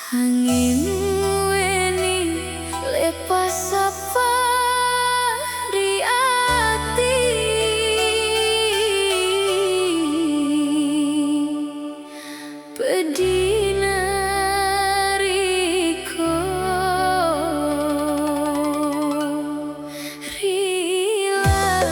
Angin weni lepas sapa di ati pedina riko rilau.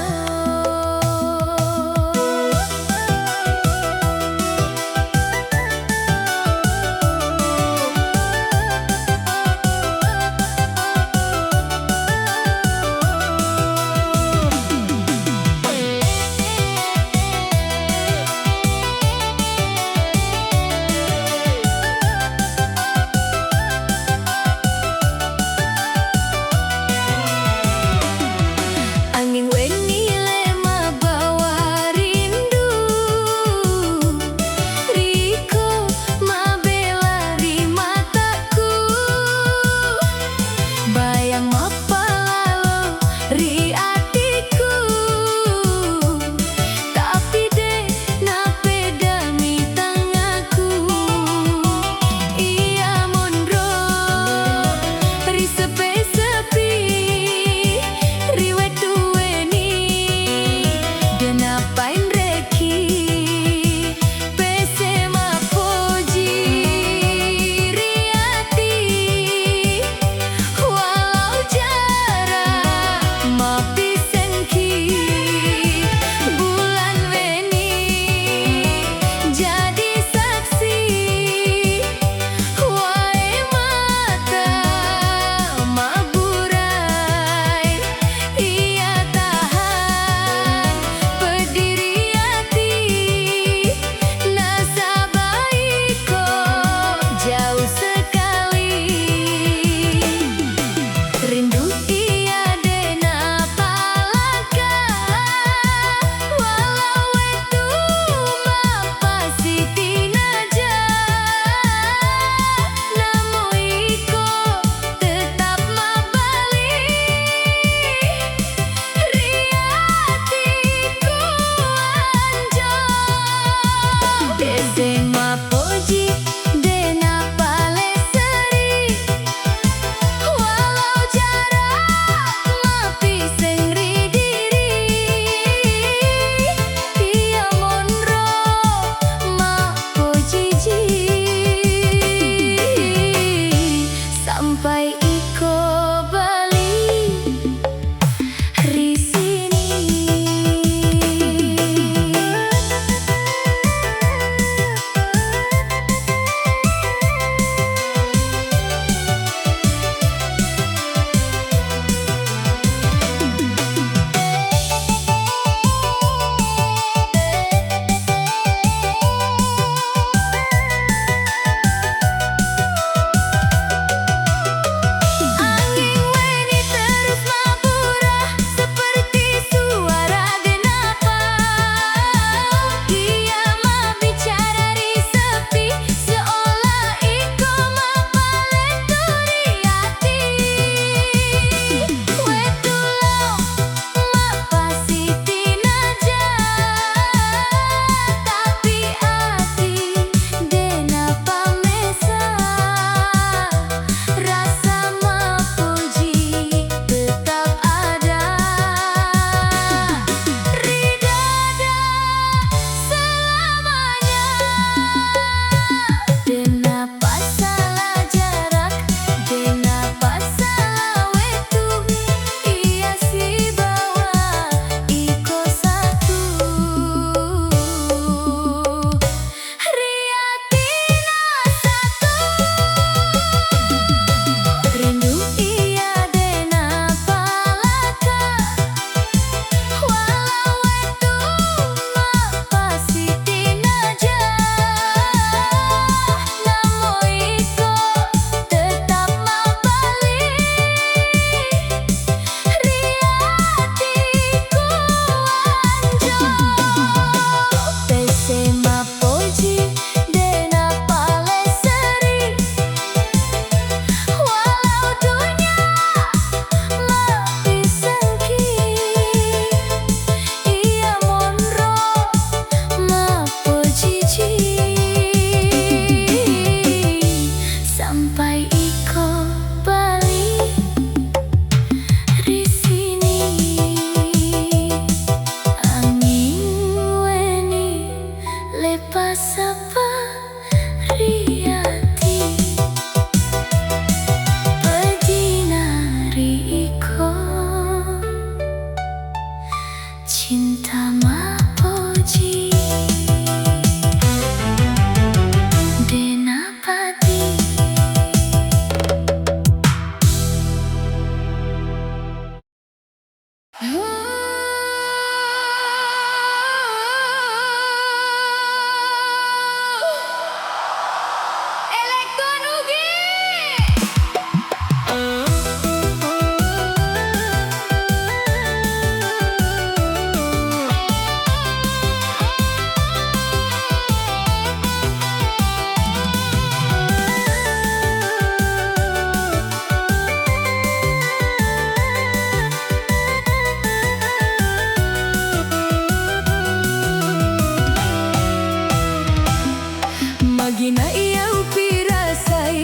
ia upi rasai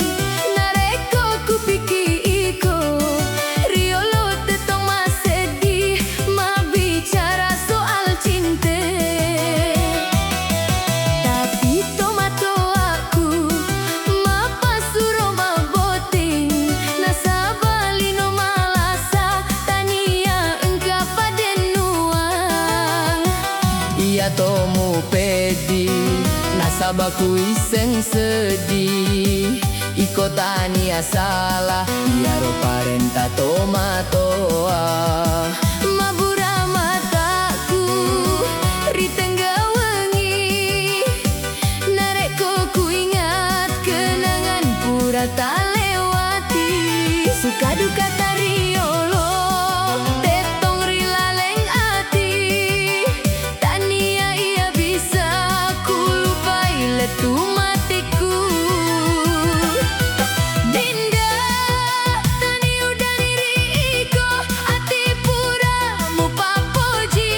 nareko kupiki iko riolo tetong mas sedih ma bicara soal cinta tapi tomato aku ma pasuro ma boting nasabalino malasa tania engka padenuang ia tomu pedi nasabaku iseng sedih iko tania salah iaro parenta tomatoa mabura mataku ritengga wengi nareko ku ingat kenangan pura tak lewati suka duka tariolo tetong rilaleng ati tania ia bisa ku lupai letu matiku Dinda tani udah diriku ati pura mu papoji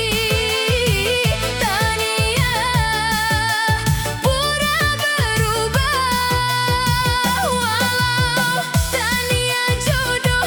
tania pura berubah walau tania jodoh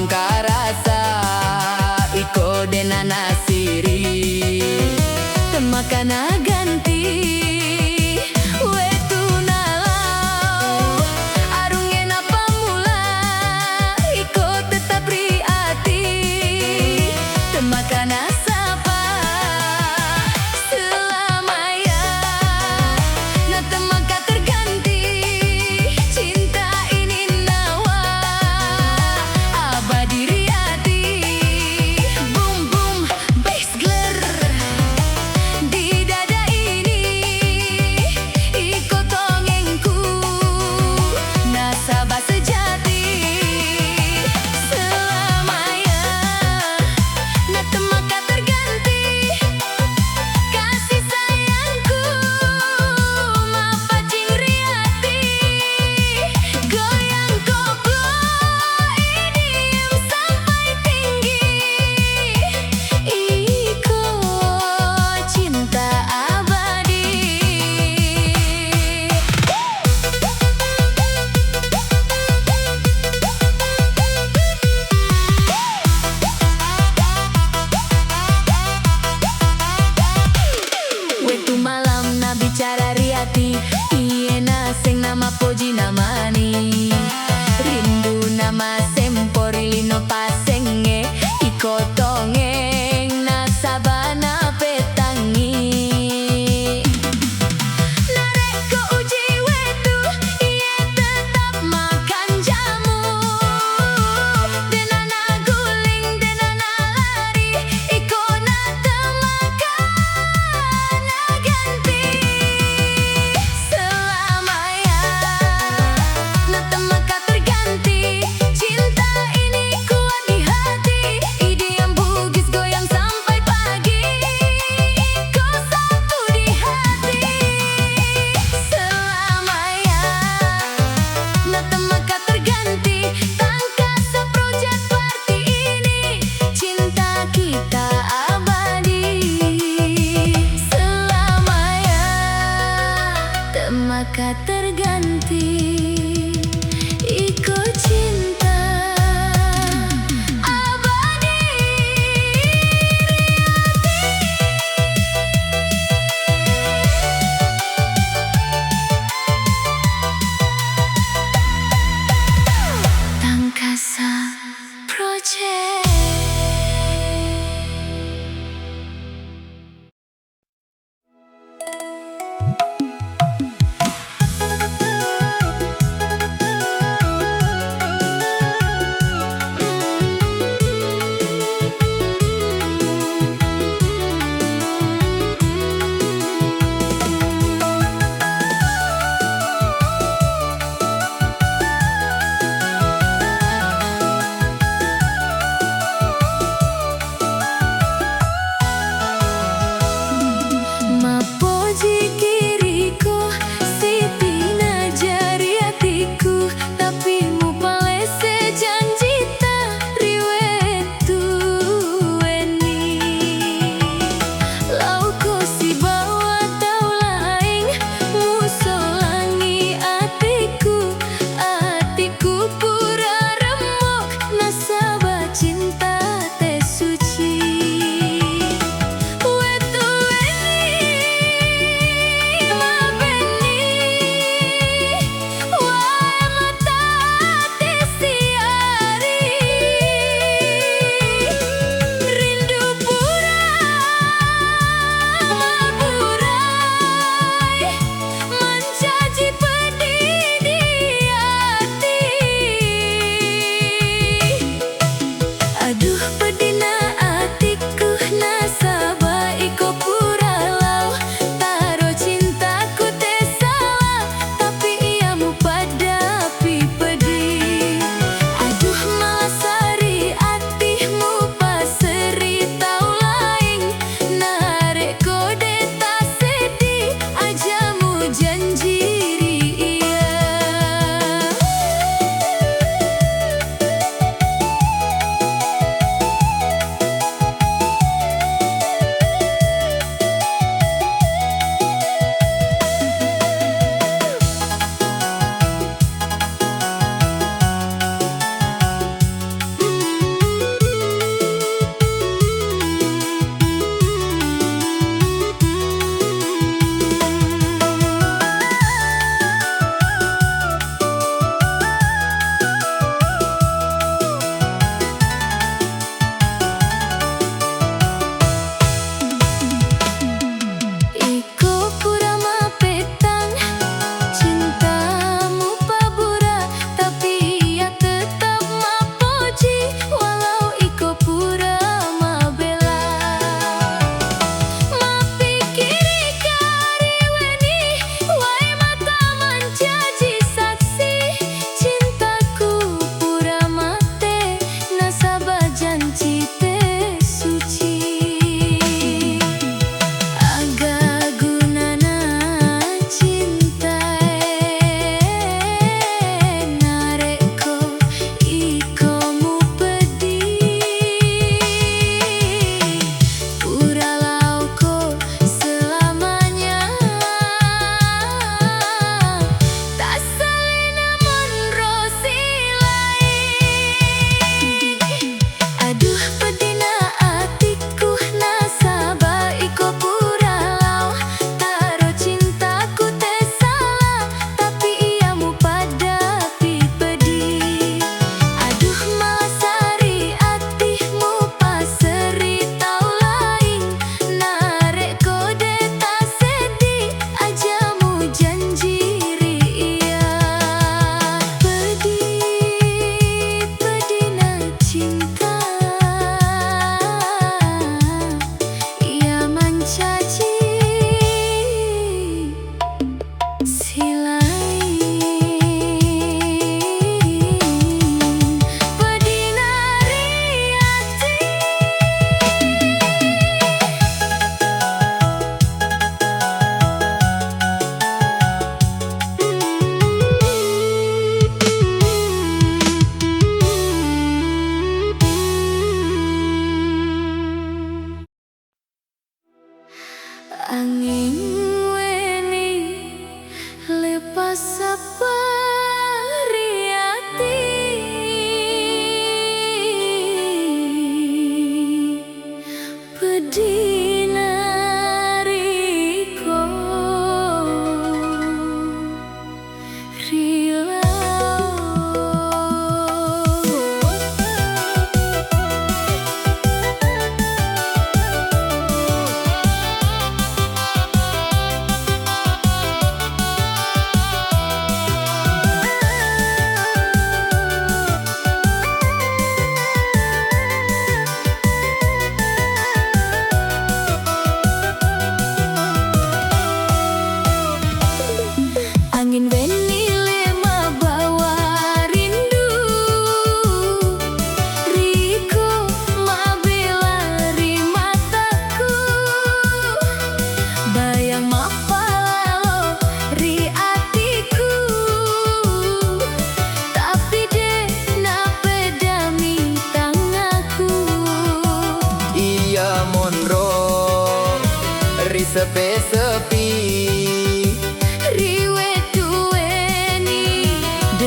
karasa iko denana siri temakana ganti wetu nalau arungena pamula iko tetap riati temakana sapa selamanya na temaka terganti cinta ini nawa abadi riati boom boom bass gler di dada ini ikut tongengku nasabah sejati selamanya na temaka terganti kasih sayangku mapacing riati goyang koplo ini sampai tinggi iko cinta abadi. Wetu malam na bicara riati iena sing nama poji namani rindu nama sempori lino pasenge iko tongeng na sabana petangi nareko uji wetu iye tetap makan jamu denana guling denana lari iko na temakan ganti selamanya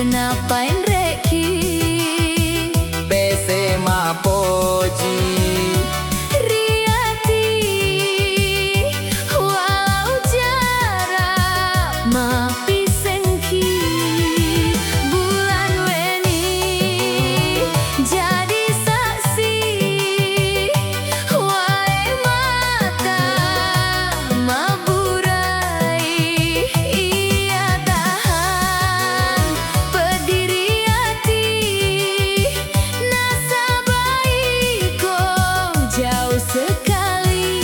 Denapain reki PC Mapoji Riati walau jarak mapi sengki bulan weni jadi saksi wae mata maburai ia tahan pediri hati nasabah kok jauh sekali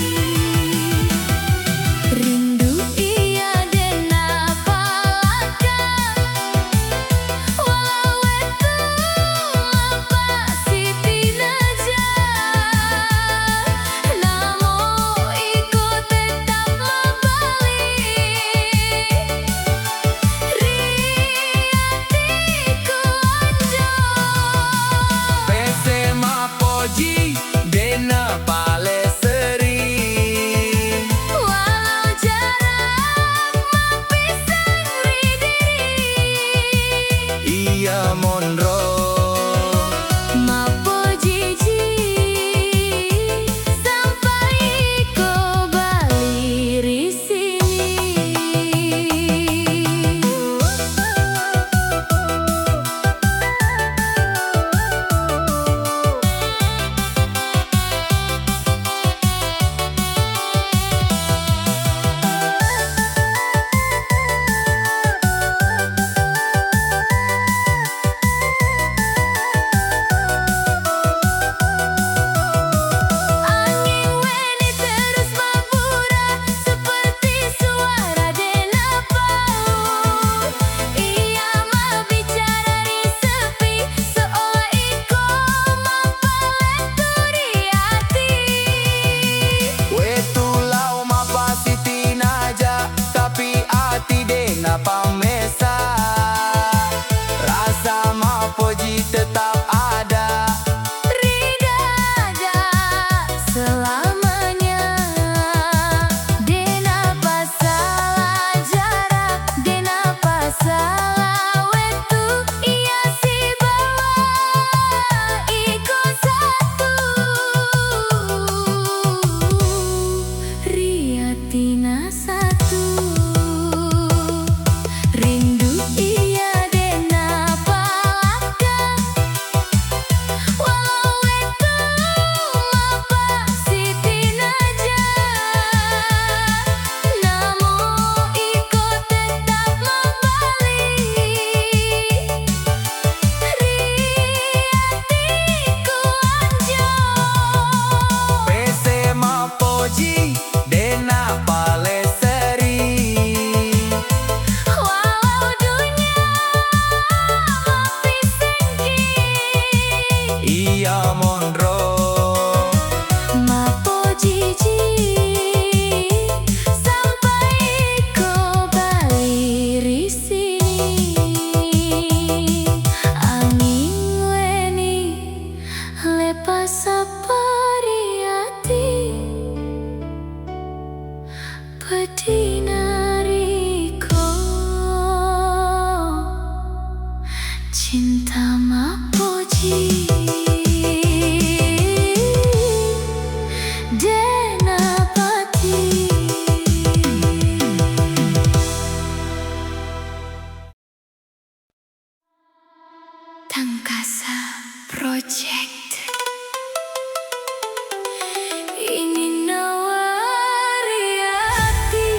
rindu ia dan apalaka walau itu apa siti naja namo ikut tetap mabali riatiku anjo PC Mapoji Dena Paleseri walau jarak mapisang ridiri Iya Monro Mapojiji sampai kau balik di sini. Angin weni terus mabura seperti suara denapau. Ia berbicara di sepi seolah iko mapaleturi hati. Wetulau Mapasiti Naja Tapi ati Dena Pamesa Rasa Mapoji tetap ada Ridada selamanya Denapa salah jarak Denapa salah wetu Ia si bawa iko satu Riatina satu Rindu ia denapa laka walau itu apa siti naja namo ikut tetap mabali riatiku anjo PC Mapoji Dena Paleseri walau dunia mapi sengki Iya Monro Mapojiji sampai kau balik di sini. Angin weni lepas sapari hati pedinariko cinta Mapoji Denapati Tangkasa Project ini nawari hati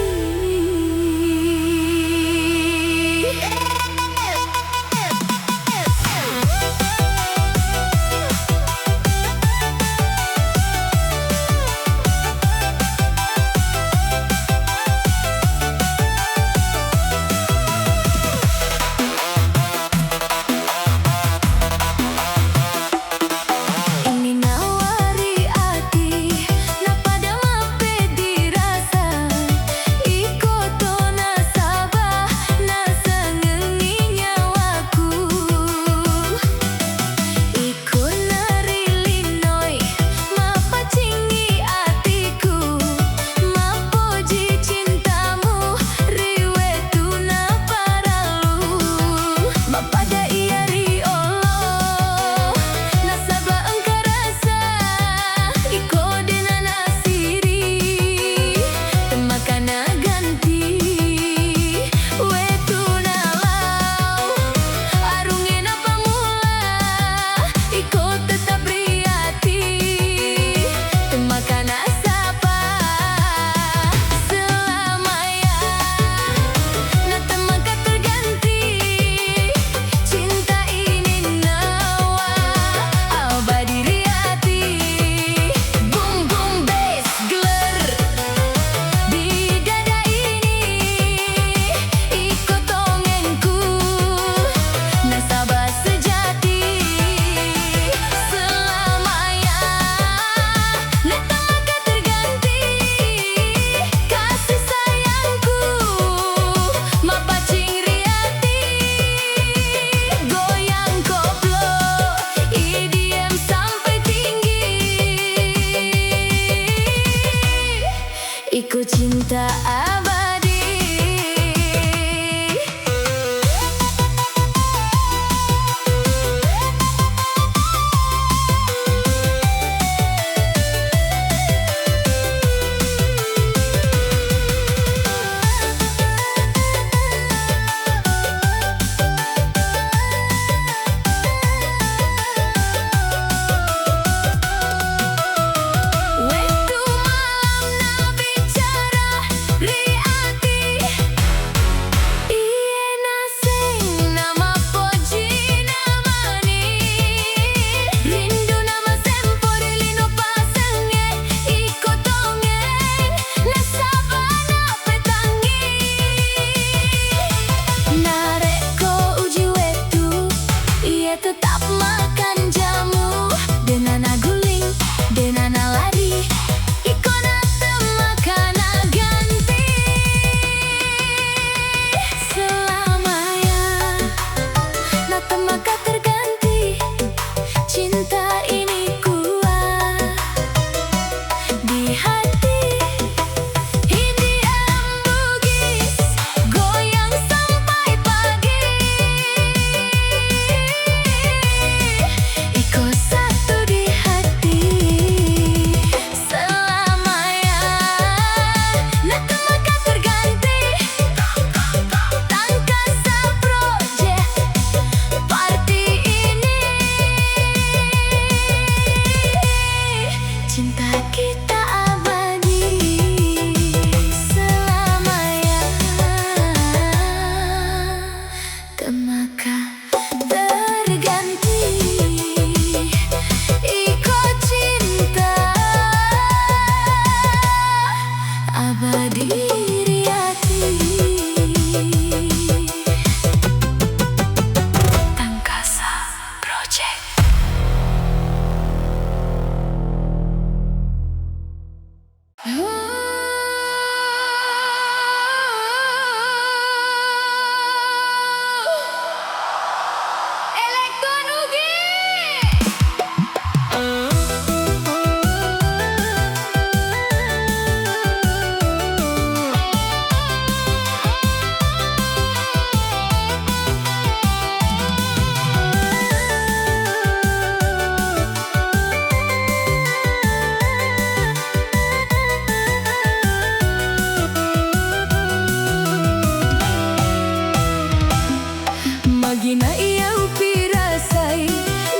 Ia upi rasai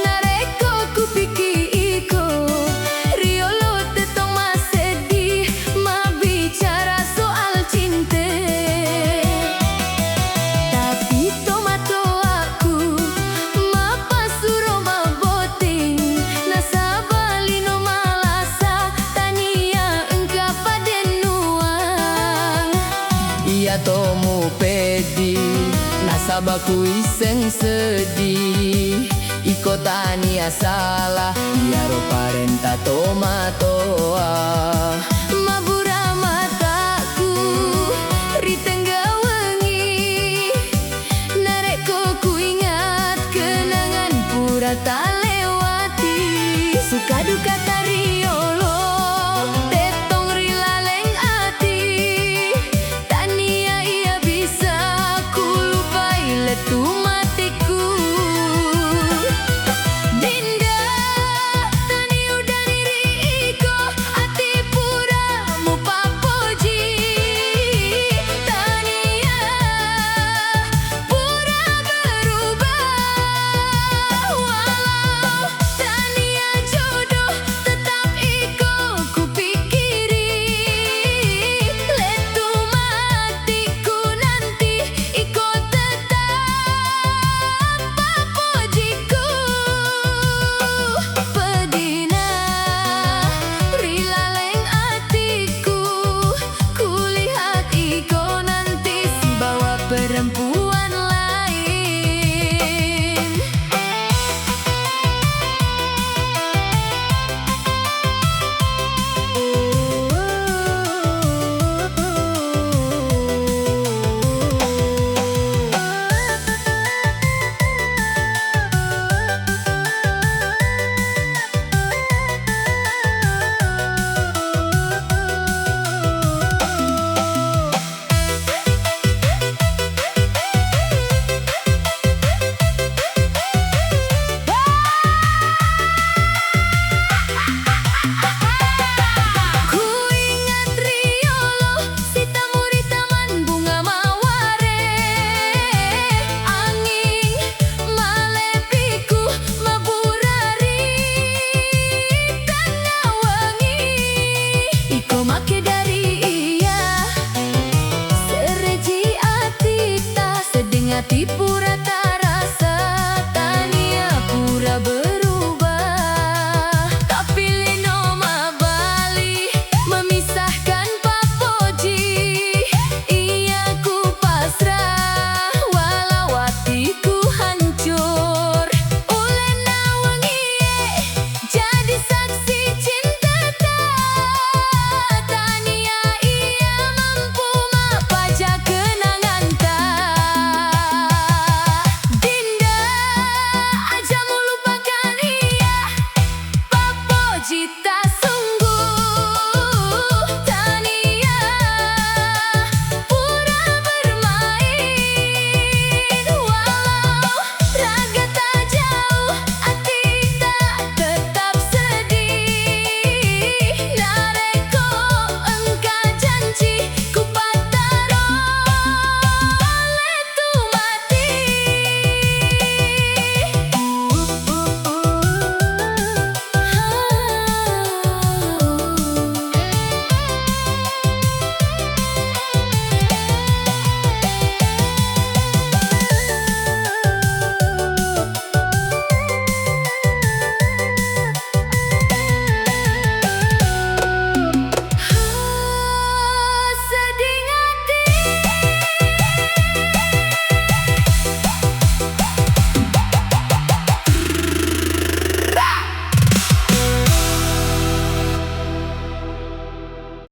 nareko kupiki iko Riolo tetong mas sedih ma bicara soal cinta Tapi tomato aku ma pasuro ma boting Nasabalino malasa tania engka padenuang Ia tomu pedi nasabaku iseng sedih Iko tania salah Ia ro parenta tomatoa